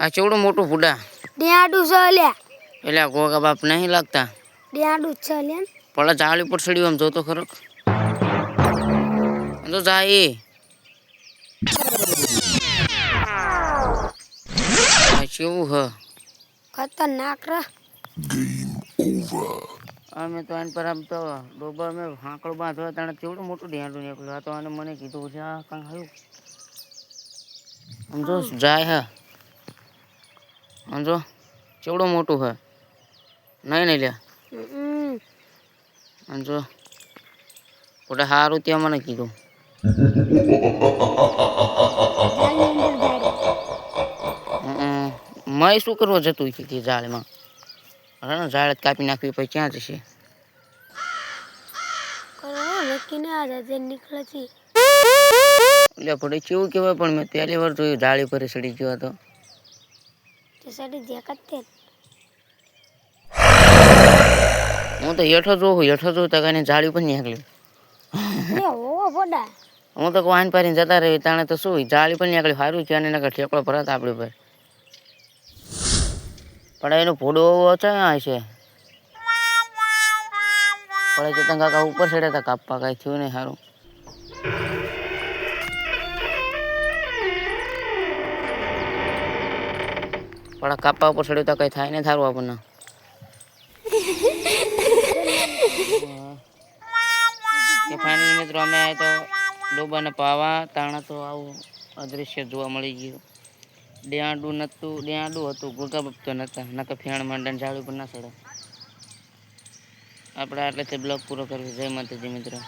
આ ચેવડું મોટું ફૂડા ડેડું છે લ્યા. એટલે આ ગોગા બાપ નહીં લાગતા. ડેડું છે લ્યા. પણ જાળી ઉપર ચડ્યું આમ જોતો ખરો તો જાય કેવું હ ખતરનાક રે. અમે તો આને પર આમ તો ડોબા મેં હાંકડો બાંધવા તાણે કેવડું મોટું ઢેંડું નીકળ્યું. આ તો આને મને કીધું છે આ કાંઈ હાયું આમ જો જાય હા આમ જો કેવડું મોટું હે નહીં નહીં લ્યા આમ જો પોતે સારું ત્યાં મને કીધું. મેં શું કરવા જતું હતી જાળમાં અરે ઝાડ કાપી નાખવી પછી ક્યાં જશે એટલે પડે કેવું કહેવાય પણ મેં પહેલી વાર જોયું જાળી પર સડી ગયો હતો. હું તો હેઠો જોઉં તો કઈ જાળી પર નીકળ્યું. હું તો વાહન પારીને જતા રહી તાણે તો શું જાળી પર નીકળ્યું સારું છે અને ઠેકડો ભરત આપણી પર પણ એનો ફોડો છે પડે ચેતન કાકા ઉપર ચડ્યા હતા કાપવા કાંઈ થયું નહીં સારું. પણ કાપવા ઉપર ચડ્યું તો કઈ થાય નહીં સારું આપણને. ફાઇનલ મિત્રો અમે તો ડોબાને પાવા તાણા તો આવું અદૃશ્ય જોવા મળી ગયું. ડેડું હતું ગોગા બાપ તો નતા નકર ફેણ માંડન ઝાડ ઉપર ના ચડે. આપણે આટલેથી બ્લોગ પૂરો કરવો. જય માતાજી મિત્રો.